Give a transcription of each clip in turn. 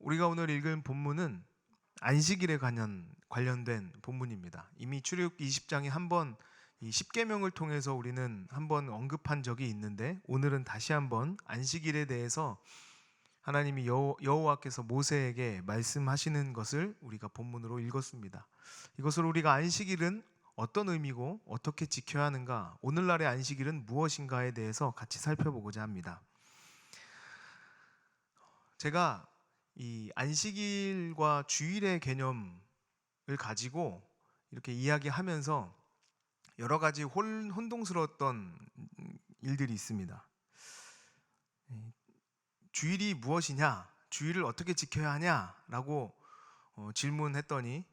우리가 오늘 읽은 본문은 안식일에 관련된 본문입니다. 이미 출애굽기 20장에 한번 이 십계명을 통해서 우리는 한번 언급한 적이 있는데, 오늘은 다시 한번 안식일에 대해서 하나님이 여호와께서 모세에게 말씀하시는 것을 우리가 본문으로 읽었습니다. 이것을 우리가 안식일은 어떤 의미고 어떻게 지켜야 하는가, 오늘날의 안식일은 무엇인가에 대해서 같이 살펴보고자 합니다. 제가 이 안식일과 주일의 개념을 가지고 이렇게 이야기하면서 여러 가지 혼동스러웠던 일들이 있습니다. 주일이 무엇이냐, 주일을 어떻게 지켜야 하냐라고 질문했더니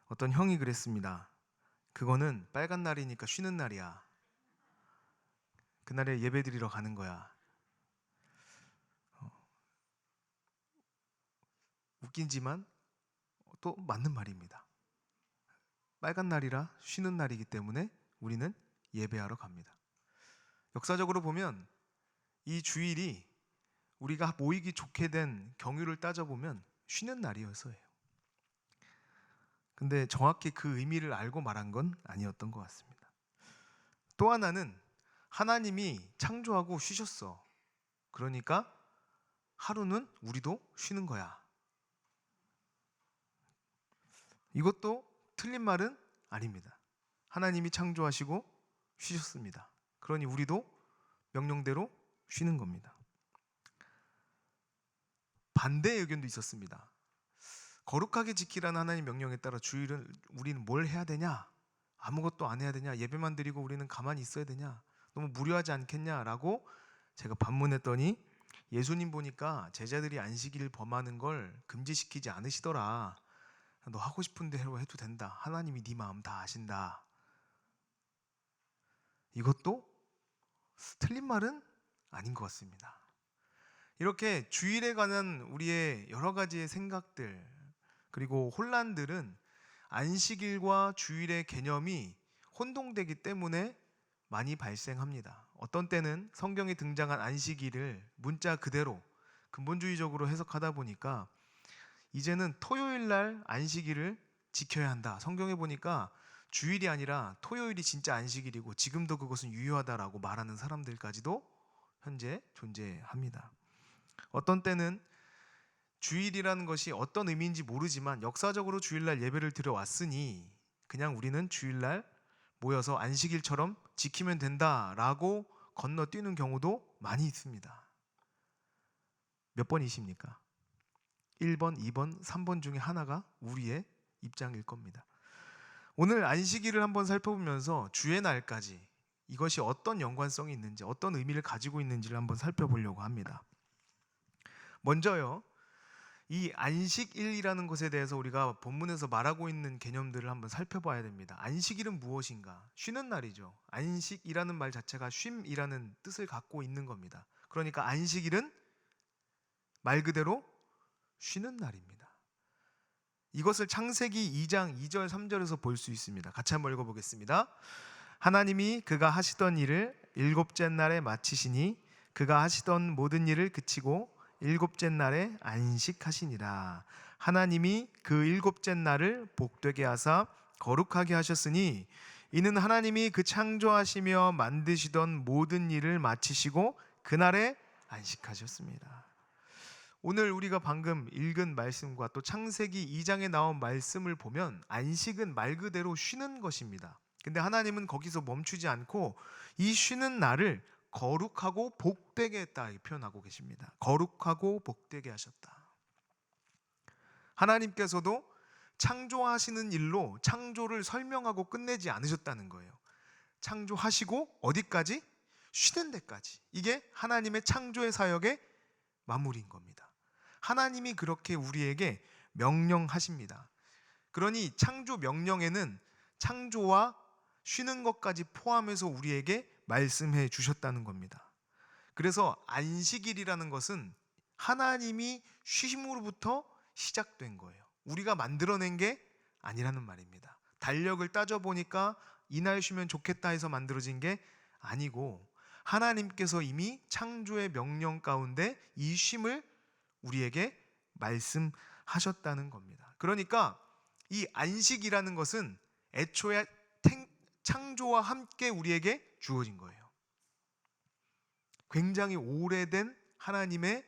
어떤 형이 그랬습니다. 그거는 빨간 날이니까 쉬는 날이야. 그날에 예배 드리러 가는 거야. 웃긴지만 또 맞는 말입니다. 빨간 날이라 쉬는 날이기 때문에 우리는 예배하러 갑니다. 역사적으로 보면 이 주일이 우리가 모이기 좋게 된 경유를 따져보면 쉬는 날이어서예요. 근데 정확히 그 의미를 알고 말한 건 아니었던 것 같습니다. 또 하나는 하나님이 창조하고 쉬셨어. 그러니까 하루는 우리도 쉬는 거야. 이것도 틀린 말은 아닙니다. 하나님이 창조하시고 쉬셨습니다. 그러니 우리도 명령대로 쉬는 겁니다. 반대의 의견도 있었습니다. 거룩하게 지키라는 하나님 명령에 따라 주일은 우리는 뭘 해야 되냐? 아무것도 안 해야 되냐? 예배만 드리고 우리는 가만히 있어야 되냐? 너무 무료하지 않겠냐라고 제가 반문했더니, 예수님 보니까 제자들이 안식일 범하는 걸 금지시키지 않으시더라. 너 하고 싶은 대로 해도 된다. 하나님이 네 마음 다 아신다. 이것도 틀린 말은 아닌 것 같습니다. 이렇게 주일에 관한 우리의 여러 가지의 생각들, 그리고 혼란들은 안식일과 주일의 개념이 혼동되기 때문에 많이 발생합니다. 어떤 때는 성경에 등장한 안식일을 문자 그대로 근본주의적으로 해석하다 보니까 이제는 토요일 날 안식일을 지켜야 한다. 성경에 보니까 주일이 아니라 토요일이 진짜 안식일이고 지금도 그것은 유효하다라고 말하는 사람들까지도 현재 존재합니다. 어떤 때는 주일이라는 것이 어떤 의미인지 모르지만 역사적으로 주일날 예배를 드려왔으니 그냥 우리는 주일날 모여서 안식일처럼 지키면 된다라고 건너뛰는 경우도 많이 있습니다. 몇 번이십니까? 1번, 2번, 3번 중에 하나가 우리의 입장일 겁니다. 오늘 안식일을 한번 살펴보면서 주의 날까지 이것이 어떤 연관성이 있는지, 어떤 의미를 가지고 있는지를 한번 살펴보려고 합니다. 먼저요, 이 안식일이라는 것에 대해서 우리가 본문에서 말하고 있는 개념들을 한번 살펴봐야 됩니다. 안식일은 무엇인가? 쉬는 날이죠. 안식이라는 말 자체가 쉼이라는 뜻을 갖고 있는 겁니다. 그러니까 안식일은 말 그대로 쉬는 날입니다. 이것을 창세기 2장 2절 3절에서 볼 수 있습니다. 같이 한번 읽어보겠습니다. 하나님이 그가 하시던 일을 일곱째 날에 마치시니 그가 하시던 모든 일을 그치고 일곱째 날에 안식하시니라. 하나님이 그 일곱째 날을 복되게 하사 거룩하게 하셨으니 이는 하나님이 그 창조하시며 만드시던 모든 일을 마치시고 그날에 안식하셨습니다. 오늘 우리가 방금 읽은 말씀과 또 창세기 2장에 나온 말씀을 보면 안식은 말 그대로 쉬는 것입니다. 근데 하나님은 거기서 멈추지 않고 이 쉬는 날을 거룩하고 복되게 했다 표현하고 계십니다. 거룩하고 복되게 하셨다. 하나님께서도 창조하시는 일로 창조를 설명하고 끝내지 않으셨다는 거예요. 창조하시고 어디까지? 쉬는 데까지. 이게 하나님의 창조의 사역의 마무리인 겁니다. 하나님이 그렇게 우리에게 명령하십니다. 그러니 창조 명령에는 창조와 쉬는 것까지 포함해서 우리에게 말씀해 주셨다는 겁니다. 그래서 안식일이라는 것은 하나님이 쉬심으로부터 시작된 거예요. 우리가 만들어낸 게 아니라는 말입니다. 달력을 따져보니까 이날 쉬면 좋겠다 해서 만들어진 게 아니고 하나님께서 이미 창조의 명령 가운데 이 쉼을 우리에게 말씀하셨다는 겁니다. 그러니까 이 안식이라는 것은 애초에 창조와 함께 우리에게 주어진 거예요. 굉장히 오래된 하나님의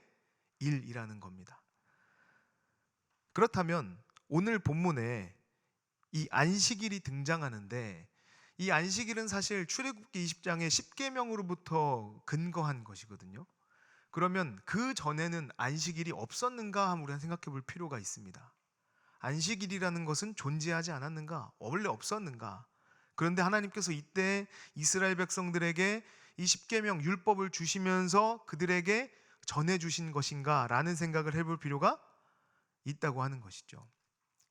일이라는 겁니다. 그렇다면 오늘 본문에 이 안식일이 등장하는데, 이 안식일은 사실 출애굽기 20장의 10계명으로부터 근거한 것이거든요. 그러면 그 전에는 안식일이 없었는가 한번 우리가 생각해 볼 필요가 있습니다. 안식일이라는 것은 존재하지 않았는가? 원래 없었는가? 그런데 하나님께서 이때 이스라엘 백성들에게 이 10계명 율법을 주시면서 그들에게 전해주신 것인가? 라는 생각을 해볼 필요가 있다고 하는 것이죠.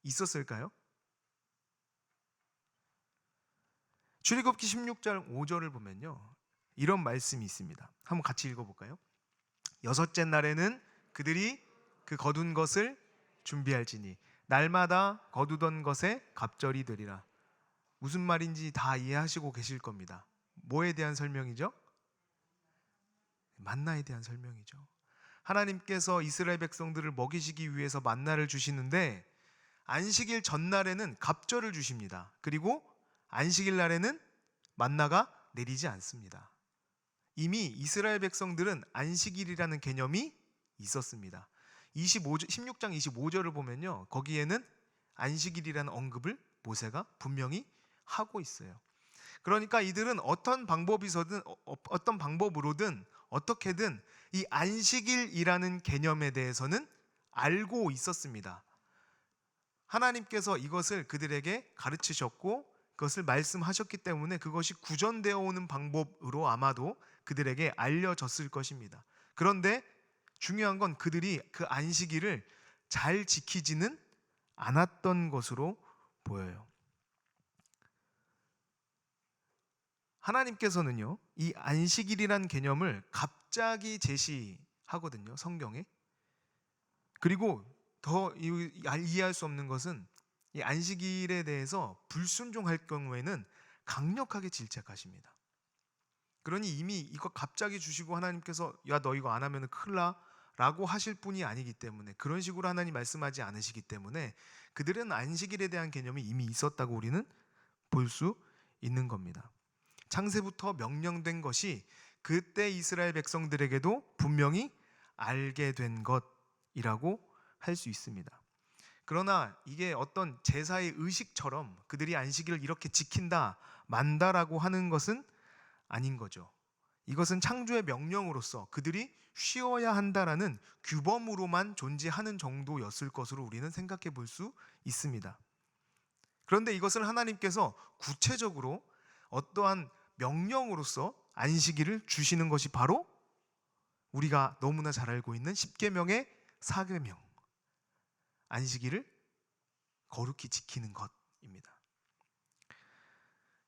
있었을까요? 출애굽기 16장 5절을 보면요, 이런 말씀이 있습니다. 한번 같이 읽어볼까요? 여섯째 날에는 그들이 그 거둔 것을 준비할지니 날마다 거두던 것에 갑절이 되리라. 무슨 말인지 다 이해하시고 계실 겁니다. 뭐에 대한 설명이죠? 만나에 대한 설명이죠. 하나님께서 이스라엘 백성들을 먹이시기 위해서 만나를 주시는데, 안식일 전날에는 갑절을 주십니다. 그리고 안식일 날에는 만나가 내리지 않습니다. 이미 이스라엘 백성들은 안식일이라는 개념이 있었습니다. 16장 25절을 보면요, 거기에는 안식일이라는 언급을 모세가 분명히 하고 있어요. 그러니까 이들은 어떤 방법으로든 어떻게든 이 안식일이라는 개념에 대해서는 알고 있었습니다. 하나님께서 이것을 그들에게 가르치셨고 그것을 말씀하셨기 때문에 그것이 구전되어 오는 방법으로 아마도 그들에게 알려졌을 것입니다. 그런데 중요한 건 그들이 그 안식일을 잘 지키지는 않았던 것으로 보여요. 하나님께서는요, 이 안식일이란 개념을 갑자기 제시하거든요, 성경에. 그리고 더 이해할 수 없는 것은 이 안식일에 대해서 불순종할 경우에는 강력하게 질책하십니다. 그러니 이미 이거 갑자기 주시고 하나님께서 야 너 이거 안 하면 큰일 나 라고 하실 분이 아니기 때문에, 그런 식으로 하나님 말씀하지 않으시기 때문에 그들은 안식일에 대한 개념이 이미 있었다고 우리는 볼 수 있는 겁니다. 창세부터 명령된 것이 그때 이스라엘 백성들에게도 분명히 알게 된 것이라고 할 수 있습니다. 그러나 이게 어떤 제사의 의식처럼 그들이 안식일을 이렇게 지킨다, 만다라고 하는 것은 아닌 거죠. 이것은 창조의 명령으로서 그들이 쉬어야 한다라는 규범으로만 존재하는 정도였을 것으로 우리는 생각해 볼 수 있습니다. 그런데 이것을 하나님께서 구체적으로 어떠한 명령으로서 안식일을 주시는 것이 바로 우리가 너무나 잘 알고 있는 10계명의 4계명, 안식일을 거룩히 지키는 것입니다.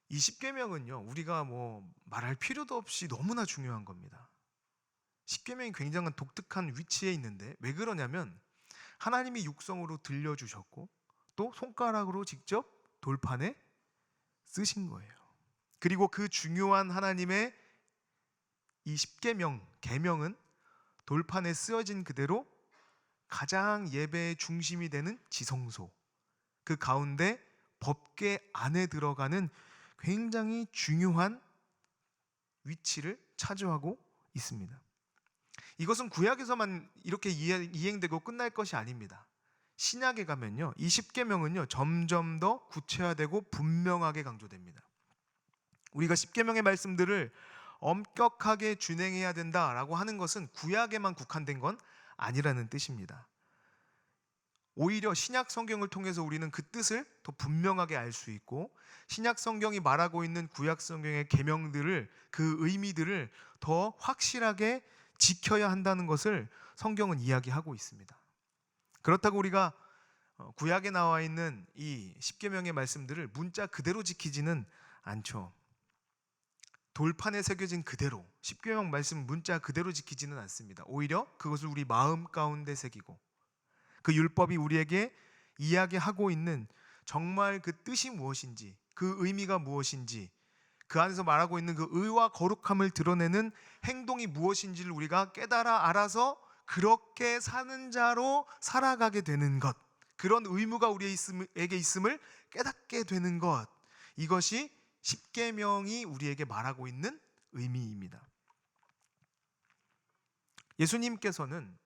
이 10계명은요, 우리가 뭐 말할 필요도 없이 너무나 중요한 겁니다. 10계명이 굉장한 독특한 위치에 있는데, 왜 그러냐면 하나님이 육성으로 들려주셨고 또 손가락으로 직접 돌판에 쓰신 거예요. 그리고 그 중요한 하나님의 이 10계명, 계명은 돌판에 쓰여진 그대로 가장 예배의 중심이 되는 지성소, 그 가운데 법궤 안에 들어가는 굉장히 중요한 위치를 차지하고 있습니다. 이것은 구약에서만 이렇게 이행되고 끝날 것이 아닙니다. 신약에 가면요, 이 10계명은요 점점 더 구체화되고 분명하게 강조됩니다. 우리가 10계명의 말씀들을 엄격하게 준행해야 된다라고 하는 것은 구약에만 국한된 건 아니라는 뜻입니다. 오히려 신약 성경을 통해서 우리는 그 뜻을 더 분명하게 알 수 있고, 신약 성경이 말하고 있는 구약 성경의 계명들을, 그 의미들을 더 확실하게 지켜야 한다는 것을 성경은 이야기하고 있습니다. 그렇다고 우리가 구약에 나와 있는 이 10계명의 말씀들을 문자 그대로 지키지는 않죠. 돌판에 새겨진 그대로 10계명 말씀 문자 그대로 지키지는 않습니다. 오히려 그것을 우리 마음 가운데 새기고, 그 율법이 우리에게 이야기하고 있는 정말 그 뜻이 무엇인지, 그 의미가 무엇인지, 그 안에서 말하고 있는 그 의와 거룩함을 드러내는 행동이 무엇인지를 우리가 깨달아 알아서 그렇게 사는 자로 살아가게 되는 것, 그런 의무가 우리에게 있음을 깨닫게 되는 것, 이것이 십계명이 우리에게 말하고 있는 의미입니다. 예수님께서는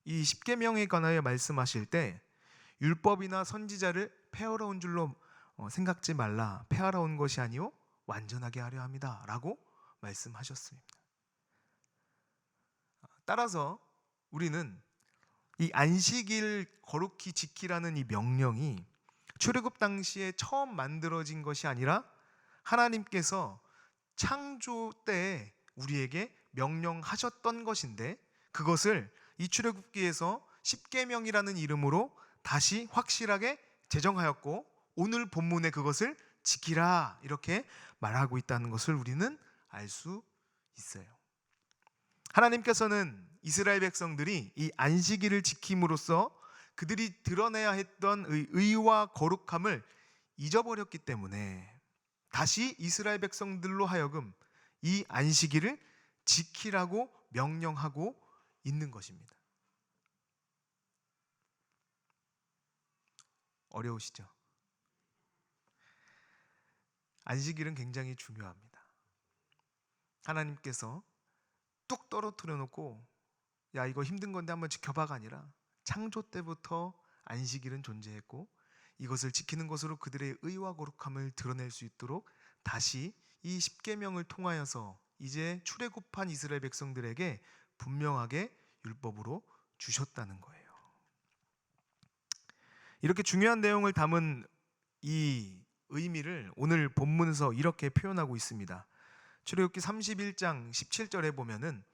이 십계명에 관하여 말씀하실 때 율법이나 선지자를 폐하러 온 줄로 생각지 말라, 폐하러 온 것이 아니요 완전하게 하려 합니다 라고 말씀하셨습니다. 따라서 우리는 이 안식일 거룩히 지키라는 이 명령이 출애굽 당시에 처음 만들어진 것이 아니라 하나님께서 창조 때에 우리에게 명령하셨던 것인데, 그것을 이 출애굽기에서 십계명이라는 이름으로 다시 확실하게 제정하였고, 오늘 본문에 그것을 지키라 이렇게 말하고 있다는 것을 우리는 알 수 있어요. 하나님께서는 이스라엘 백성들이 이 안식일을 지킴으로써 그들이 드러내야 했던 의와 거룩함을 잊어버렸기 때문에 다시 이스라엘 백성들로 하여금 이 안식일을 지키라고 명령하고 있는 것입니다. 어려우시죠? 안식일은 굉장히 중요합니다. 하나님께서 뚝 떨어뜨려 놓고 야 이거 힘든 건데 한번 지켜봐가 아니라 창조 때부터 안식일은 존재했고, 이것을 지키는 것으로 그들의 의와 거룩함을 드러낼 수 있도록 다시 이 십계명을 통하여서 이제 출애굽한 이스라엘 백성들에게 분명하게 율법으로 주셨다는 거예요. 이렇게 중요한 내용을 담은 이 의미를 오늘 본문서 이렇게 표현하고 있습니다. 출애굽기 31장 17절에 보면은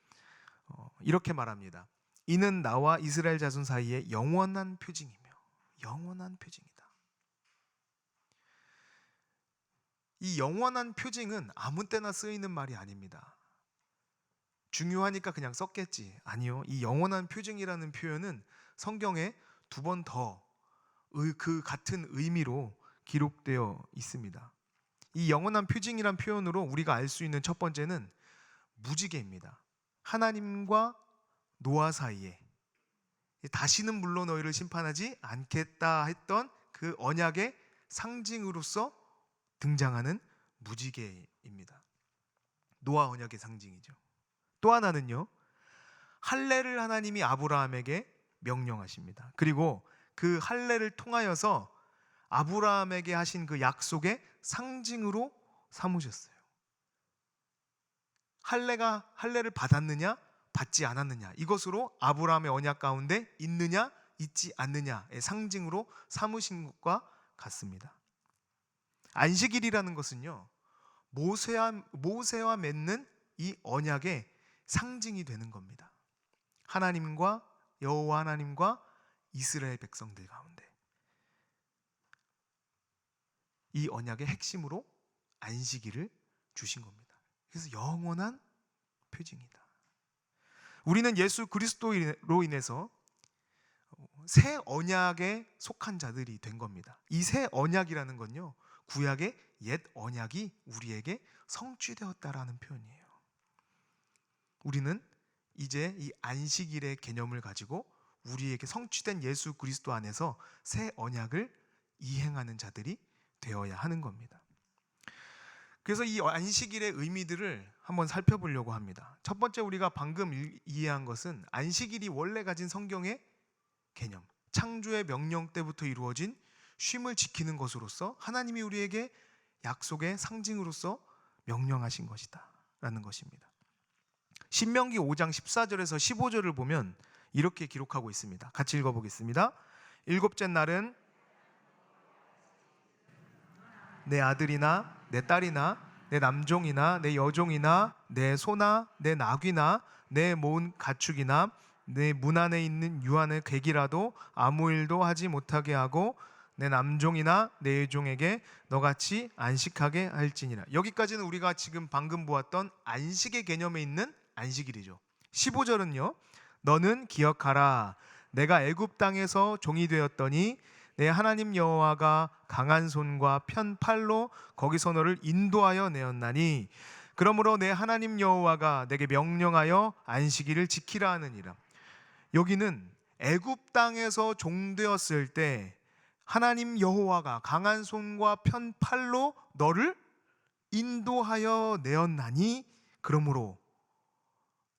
이렇게 말합니다. 이는 나와 이스라엘 자손 사이에 영원한 표징이며, 영원한 표징이다. 이 영원한 표징은 아무 때나 쓰이는 말이 아닙니다. 중요하니까 그냥 썼겠지. 아니요. 이 영원한 표징이라는 표현은 성경에 2번 더 그 같은 의미로 기록되어 있습니다. 이 영원한 표징이란 표현으로 우리가 알 수 있는 첫 번째는 무지개입니다. 하나님과 노아 사이에 다시는 물론 너희를 심판하지 않겠다 했던 그 언약의 상징으로서 등장하는 무지개입니다. 노아 언약의 상징이죠. 또 하나는요, 할례를 하나님이 아브라함에게 명령하십니다. 그리고 그 할례를 통하여서 아브라함에게 하신 그 약속의 상징으로 삼으셨어요. 할례를 받았느냐 받지 않았느냐, 이것으로 아브라함의 언약 가운데 있느냐 있지 않느냐의 상징으로 삼으신 것과 같습니다. 안식일이라는 것은요, 모세와 맺는 이 언약의 상징이 되는 겁니다. 하나님과 여호와 하나님과 이스라엘 백성들 가운데 이 언약의 핵심으로 안식일을 주신 겁니다. 그래서 영원한 표징이다. 우리는 예수 그리스도로 인해서 새 언약에 속한 자들이 된 겁니다. 이 새 언약이라는 건요, 구약의 옛 언약이 우리에게 성취되었다라는 표현이에요. 우리는 이제 이 안식일의 개념을 가지고 우리에게 성취된 예수 그리스도 안에서 새 언약을 이행하는 자들이 되어야 하는 겁니다. 그래서 이 안식일의 의미들을 한번 살펴보려고 합니다. 첫 번째, 우리가 방금 이해한 것은 안식일이 원래 가진 성경의 개념, 창조의 명령 때부터 이루어진 쉼을 지키는 것으로서 하나님이 우리에게 약속의 상징으로서 명령하신 것이다 라는 것입니다. 신명기 5장 14절에서 15절을 보면 이렇게 기록하고 있습니다. 같이 읽어보겠습니다. 일곱째 날은 내 아들이나 내 딸이나 내 남종이나 내 여종이나 내 소나 내 나귀나 내 모은 가축이나 내 문 안에 있는 유한의 객이라도 아무 일도 하지 못하게 하고 내 남종이나 내 여종에게 너같이 안식하게 할지니라. 여기까지는 우리가 지금 방금 보았던 안식의 개념에 있는 안식일이죠. 15절은요, 너는 기억하라. 내가 애굽 땅에서 종이 되었더니 내 하나님 여호와가 강한 손과 편 팔로 거기서 너를 인도하여 내었나니 그러므로 내 하나님 여호와가 내게 명령하여 안식일을 지키라 하느니라. 여기는 애굽 땅에서 종되었을 때 하나님 여호와가 강한 손과 편 팔로 너를 인도하여 내었나니 그러므로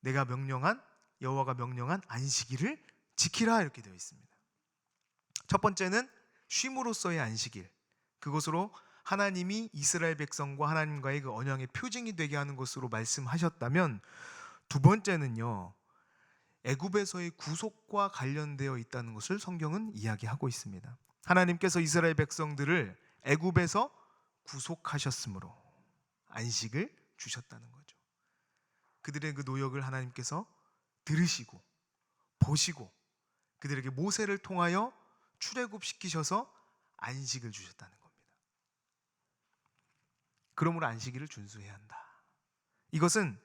내가 명령한 여호와가 명령한 안식일을 지키라, 이렇게 되어 있습니다. 첫 번째는 쉼으로써의 안식일, 그것으로 하나님이 이스라엘 백성과 하나님과의 그 언약의 표징이 되게 하는 것으로 말씀하셨다면, 두 번째는요, 애굽에서의 구속과 관련되어 있다는 것을 성경은 이야기하고 있습니다. 하나님께서 이스라엘 백성들을 애굽에서 구속하셨으므로 안식을 주셨다는 거죠. 그들의 그 노역을 하나님께서 들으시고 보시고 그들에게 모세를 통하여 출애굽시키셔서 안식을 주셨다는 겁니다. 그러므로 안식일을 준수해야 한다. 이것은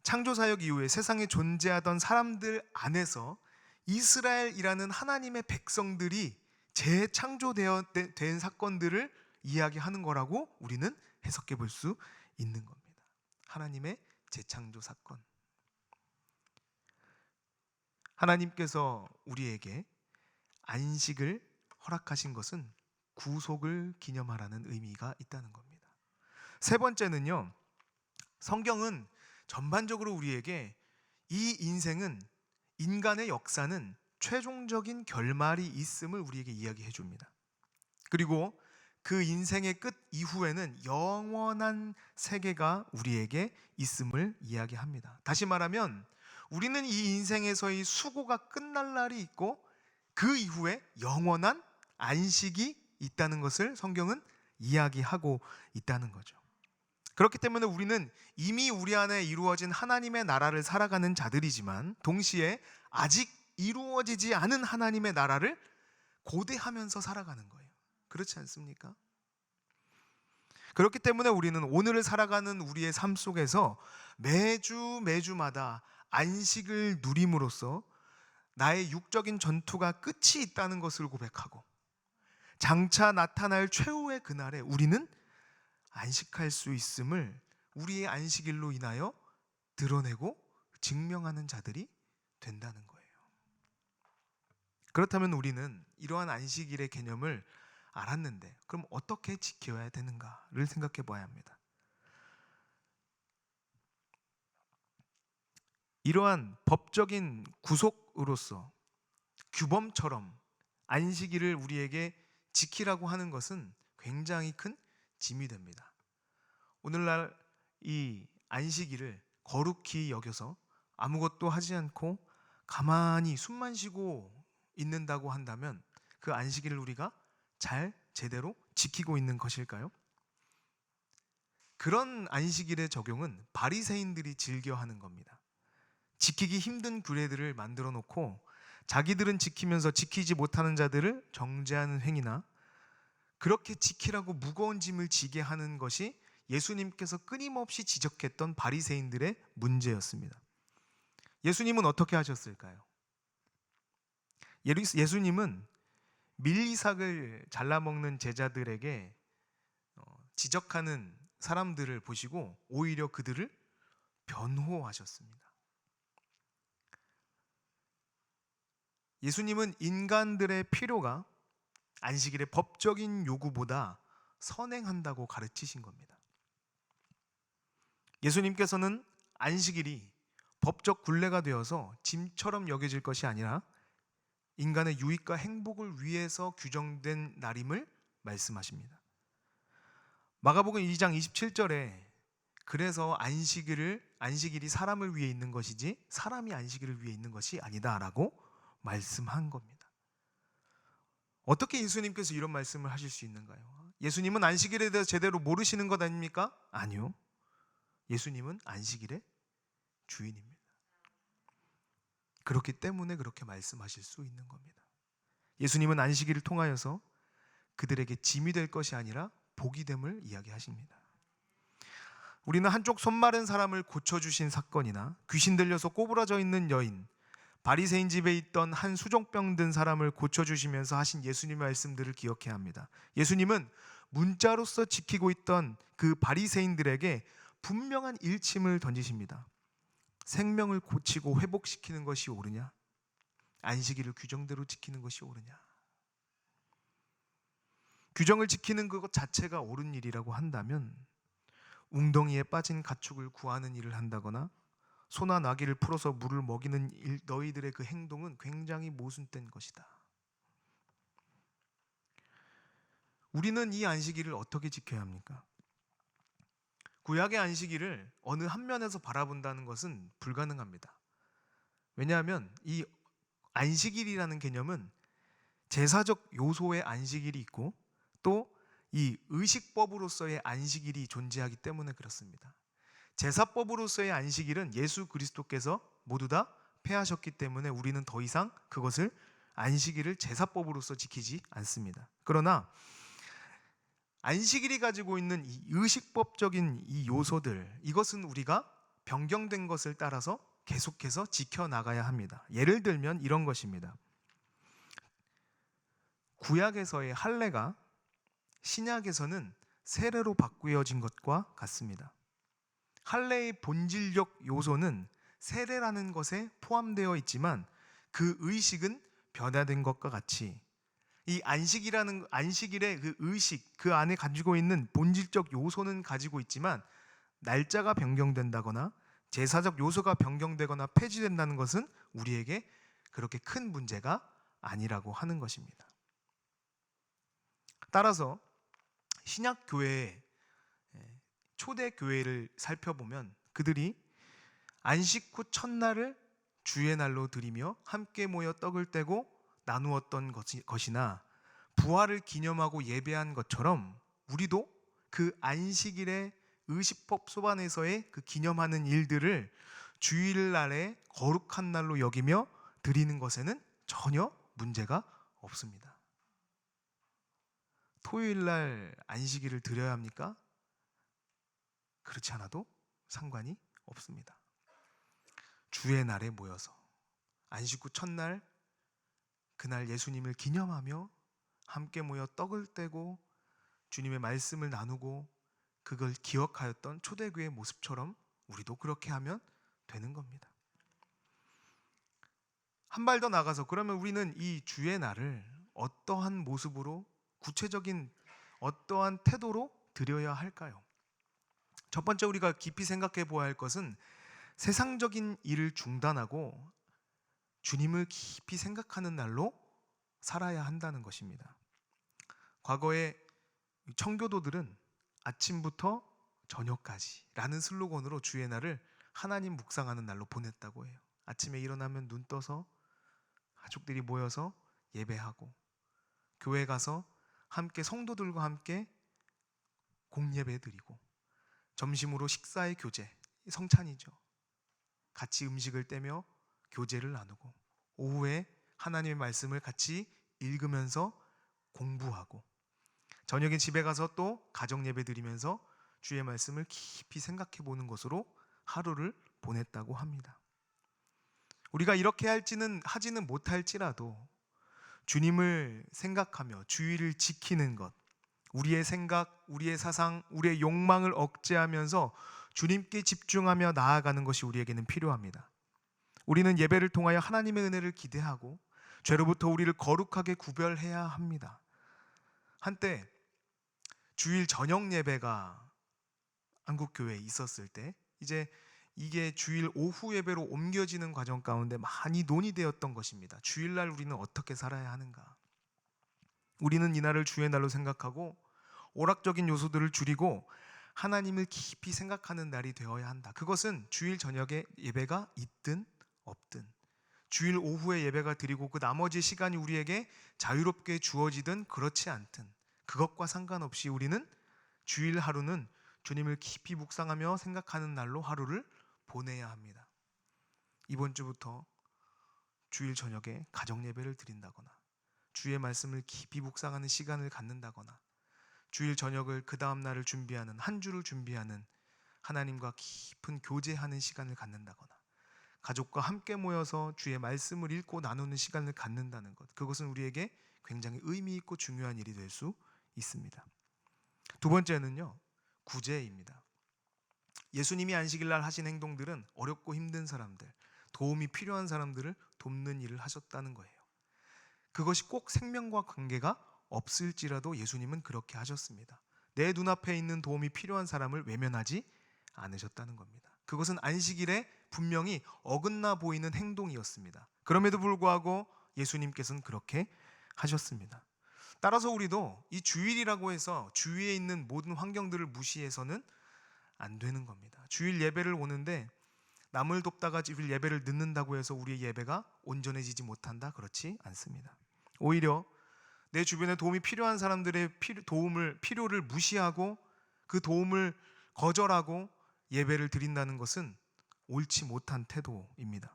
창조사역 이후에 세상에 존재하던 사람들 안에서 이스라엘이라는 하나님의 백성들이 재창조된 사건들을 이야기하는 거라고 우리는 해석해 볼 수 있는 겁니다. 하나님의 재창조 사건. 하나님께서 우리에게 안식을 허락하신 것은 구속을 기념하라는 의미가 있다는 겁니다. 세 번째는요, 성경은 전반적으로 우리에게 이 인생은, 인간의 역사는 최종적인 결말이 있음을 우리에게 이야기해 줍니다. 그리고 그 인생의 끝 이후에는 영원한 세계가 우리에게 있음을 이야기합니다. 다시 말하면 우리는 이 인생에서의 수고가 끝날 날이 있고 그 이후에 영원한 안식이 있다는 것을 성경은 이야기하고 있다는 거죠. 그렇기 때문에 우리는 이미 우리 안에 이루어진 하나님의 나라를 살아가는 자들이지만 동시에 아직 이루어지지 않은 하나님의 나라를 고대하면서 살아가는 거예요. 그렇지 않습니까? 그렇기 때문에 우리는 오늘을 살아가는 우리의 삶 속에서 매주마다 안식을 누림으로써 나의 육적인 전투가 끝이 있다는 것을 고백하고 장차 나타날 최후의 그날에 우리는 안식할 수 있음을 우리의 안식일로 인하여 드러내고 증명하는 자들이 된다는 거예요. 그렇다면 우리는 이러한 안식일의 개념을 알았는데 그럼 어떻게 지켜야 되는가를 생각해 봐야 합니다. 이러한 법적인 구속으로서 규범처럼 안식일을 우리에게 지키라고 하는 것은 굉장히 큰 짐이 됩니다. 오늘날 이 안식일을 거룩히 여겨서 아무것도 하지 않고 가만히 숨만 쉬고 있는다고 한다면 그 안식일을 우리가 잘 제대로 지키고 있는 것일까요? 그런 안식일의 적용은 바리새인들이 즐겨 하는 겁니다. 지키기 힘든 규례들을 만들어 놓고 자기들은 지키면서 지키지 못하는 자들을 정죄하는 행위나 그렇게 지키라고 무거운 짐을 지게 하는 것이 예수님께서 끊임없이 지적했던 바리새인들의 문제였습니다. 예수님은 어떻게 하셨을까요? 예수님은 밀리삭을 잘라먹는 제자들에게 지적하는 사람들을 보시고 오히려 그들을 변호하셨습니다. 예수님은 인간들의 필요가 안식일의 법적인 요구보다 선행한다고 가르치신 겁니다. 예수님께서는 안식일이 법적 굴레가 되어서 짐처럼 여겨질 것이 아니라 인간의 유익과 행복을 위해서 규정된 날임을 말씀하십니다. 마가복음 2장 27절에 그래서 안식일이 사람을 위해 있는 것이지 사람이 안식일을 위해 있는 것이 아니다라고 말씀한 겁니다. 어떻게 예수님께서 이런 말씀을 하실 수 있는가요? 예수님은 안식일에 대해서 제대로 모르시는 것 아닙니까? 아니요. 예수님은 안식일의 주인입니다. 그렇기 때문에 그렇게 말씀하실 수 있는 겁니다. 예수님은 안식일을 통하여서 그들에게 짐이 될 것이 아니라 복이 됨을 이야기하십니다. 우리는 한쪽 손 마른 사람을 고쳐주신 사건이나 귀신 들려서 꼬부라져 있는 여인, 바리새인 집에 있던 한 수족병 든 사람을 고쳐주시면서 하신 예수님의 말씀들을 기억해야 합니다. 예수님은 문자로서 지키고 있던 그 바리새인들에게 분명한 일침을 던지십니다. 생명을 고치고 회복시키는 것이 옳으냐? 안식일을 규정대로 지키는 것이 옳으냐? 규정을 지키는 것 자체가 옳은 일이라고 한다면 웅덩이에 빠진 가축을 구하는 일을 한다거나 소나 나귀를 풀어서 물을 먹이는 너희들의 그 행동은 굉장히 모순된 것이다. 우리는 이 안식일을 어떻게 지켜야 합니까? 구약의 안식일을 어느 한 면에서 바라본다는 것은 불가능합니다. 왜냐하면 이 안식일이라는 개념은 제사적 요소의 안식일이 있고 또 이 의식법으로서의 안식일이 존재하기 때문에 그렇습니다. 제사법으로서의 안식일은 예수 그리스도께서 모두 다 폐하셨기 때문에 우리는 더 이상 그것을 안식일을 제사법으로서 지키지 않습니다. 그러나 안식일이 가지고 있는 이 의식법적인 이 요소들, 이것은 우리가 변경된 것을 따라서 계속해서 지켜나가야 합니다. 예를 들면 이런 것입니다. 구약에서의 할례가 신약에서는 세례로 바꾸어진 것과 같습니다. 할례의 본질적 요소는 세례라는 것에 포함되어 있지만 그 의식은 변화된 것과 같이 이 안식일의 그 의식, 그 안에 가지고 있는 본질적 요소는 가지고 있지만 날짜가 변경된다거나 제사적 요소가 변경되거나 폐지된다는 것은 우리에게 그렇게 큰 문제가 아니라고 하는 것입니다. 따라서 신약 교회의 초대 교회를 살펴보면 그들이 안식 후 첫날을 주의 날로 드리며 함께 모여 떡을 떼고 나누었던 것이나 부활을 기념하고 예배한 것처럼 우리도 그 안식일의 의식법 소반에서의 그 기념하는 일들을 주일날에 거룩한 날로 여기며 드리는 것에는 전혀 문제가 없습니다. 토요일날 안식일을 드려야 합니까? 그렇지 않아도 상관이 없습니다. 주의 날에 모여서 안식 후 첫날 그날 예수님을 기념하며 함께 모여 떡을 떼고 주님의 말씀을 나누고 그걸 기억하였던 초대교회의 모습처럼 우리도 그렇게 하면 되는 겁니다. 한 발 더 나가서 그러면 우리는 이 주의 날을 어떠한 모습으로 구체적인 어떠한 태도로 드려야 할까요? 첫 번째 우리가 깊이 생각해 보아야 할 것은 세상적인 일을 중단하고 주님을 깊이 생각하는 날로 살아야 한다는 것입니다. 과거에 청교도들은 아침부터 저녁까지 라는 슬로건으로 주의 날을 하나님 묵상하는 날로 보냈다고 해요. 아침에 일어나면 눈 떠서 가족들이 모여서 예배하고 교회 가서 함께 성도들과 함께 공예배 드리고 점심으로 식사의 교제, 성찬이죠. 같이 음식을 떼며 교제를 나누고 오후에 하나님의 말씀을 같이 읽으면서 공부하고 저녁에 집에 가서 또 가정 예배 드리면서 주의 말씀을 깊이 생각해 보는 것으로 하루를 보냈다고 합니다. 우리가 이렇게 하지는 못할지라도 주님을 생각하며 주의를 지키는 것, 우리의 생각, 우리의 사상, 우리의 욕망을 억제하면서 주님께 집중하며 나아가는 것이 우리에게는 필요합니다. 우리는 예배를 통하여 하나님의 은혜를 기대하고 죄로부터 우리를 거룩하게 구별해야 합니다. 한때 주일 저녁 예배가 한국교회에 있었을 때 이제 이게 주일 오후 예배로 옮겨지는 과정 가운데 많이 논의되었던 것입니다. 주일날 우리는 어떻게 살아야 하는가? 우리는 이날을 주의 날로 생각하고 오락적인 요소들을 줄이고 하나님을 깊이 생각하는 날이 되어야 한다. 그것은 주일 저녁에 예배가 있든 없든 주일 오후에 예배가 드리고 그 나머지 시간이 우리에게 자유롭게 주어지든 그렇지 않든 그것과 상관없이 우리는 주일 하루는 주님을 깊이 묵상하며 생각하는 날로 하루를 보내야 합니다. 이번 주부터 주일 저녁에 가정 예배를 드린다거나 주의 말씀을 깊이 묵상하는 시간을 갖는다거나 주일 저녁을 그 다음 날을 준비하는 한 주를 준비하는 하나님과 깊은 교제하는 시간을 갖는다거나 가족과 함께 모여서 주의 말씀을 읽고 나누는 시간을 갖는다는 것, 그것은 우리에게 굉장히 의미 있고 중요한 일이 될 수 있습니다. 두 번째는요, 구제입니다. 예수님이 안식일날 하신 행동들은 어렵고 힘든 사람들, 도움이 필요한 사람들을 돕는 일을 하셨다는 거예요. 그것이 꼭 생명과 관계가 없을지라도 예수님은 그렇게 하셨습니다. 내 눈앞에 있는 도움이 필요한 사람을 외면하지 않으셨다는 겁니다. 그것은 안식일에 분명히 어긋나 보이는 행동이었습니다. 그럼에도 불구하고 예수님께서는 그렇게 하셨습니다. 따라서 우리도 이 주일이라고 해서 주위에 있는 모든 환경들을 무시해서는 안 되는 겁니다. 주일 예배를 오는데 남을 돕다가 주일 예배를 늦는다고 해서 우리의 예배가 온전해지지 못한다? 그렇지 않습니다. 오히려 내 주변에 도움이 필요한 사람들의 필요를 무시하고 그 도움을 거절하고 예배를 드린다는 것은 옳지 못한 태도입니다.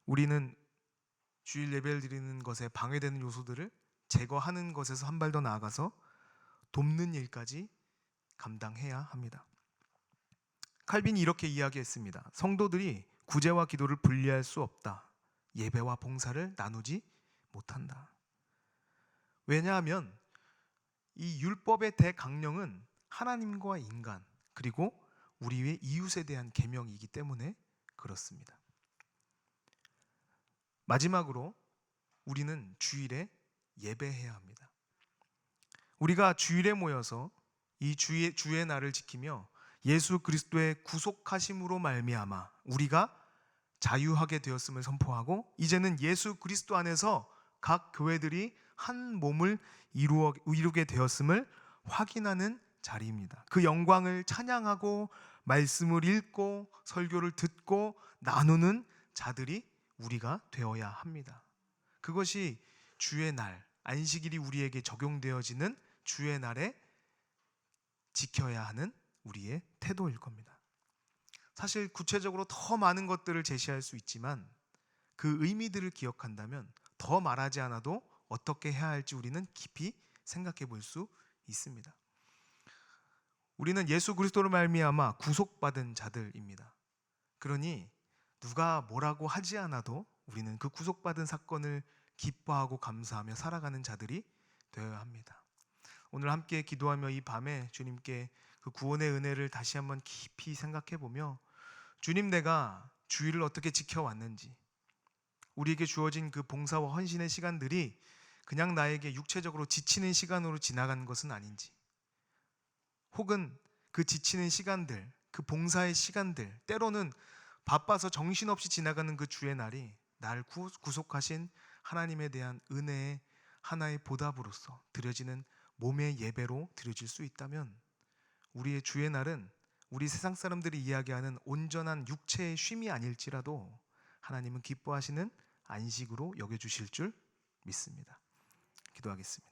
우리는 주일 예배를 드리는 것에 방해되는 요소들을 제거하는 것에서 한 발 더 나아가서 돕는 일까지 감당해야 합니다. 칼빈이 이렇게 이야기했습니다. 성도들이 구제와 기도를 분리할 수 없다. 예배와 봉사를 나누지 못한다. 왜냐하면 이 율법의 대강령은 하나님과 인간 그리고 우리의 이웃에 대한 계명이기 때문에 그렇습니다. 마지막으로 우리는 주일에 예배해야 합니다. 우리가 주일에 모여서 이 주의 날을 지키며 예수 그리스도의 구속하심으로 말미암아 우리가 자유하게 되었음을 선포하고 이제는 예수 그리스도 안에서 각 교회들이 한 몸을 이루게 되었음을 확인하는 자리입니다. 그 영광을 찬양하고 말씀을 읽고 설교를 듣고 나누는 자들이 우리가 되어야 합니다. 그것이 주의 날, 안식일이 우리에게 적용되어지는 주의 날에 지켜야 하는 우리의 태도일 겁니다. 사실 구체적으로 더 많은 것들을 제시할 수 있지만 그 의미들을 기억한다면 더 말하지 않아도 어떻게 해야 할지 우리는 깊이 생각해 볼 수 있습니다. 우리는 예수 그리스도로 말미암아 구속받은 자들입니다. 그러니 누가 뭐라고 하지 않아도 우리는 그 구속받은 사건을 기뻐하고 감사하며 살아가는 자들이 되어야 합니다. 오늘 함께 기도하며 이 밤에 주님께 그 구원의 은혜를 다시 한번 깊이 생각해 보며 주님, 내가 주일을 어떻게 지켜왔는지, 우리에게 주어진 그 봉사와 헌신의 시간들이 그냥 나에게 육체적으로 지치는 시간으로 지나간 것은 아닌지, 혹은 그 지치는 시간들, 그 봉사의 시간들, 때로는 바빠서 정신없이 지나가는 그 주의 날이 날 구속하신 하나님에 대한 은혜의 하나의 보답으로서 드려지는 몸의 예배로 드려질 수 있다면 우리의 주의 날은 우리 세상 사람들이 이야기하는 온전한 육체의 쉼이 아닐지라도 하나님은 기뻐하시는 안식으로 여겨주실 줄 믿습니다. 기도하겠습니다.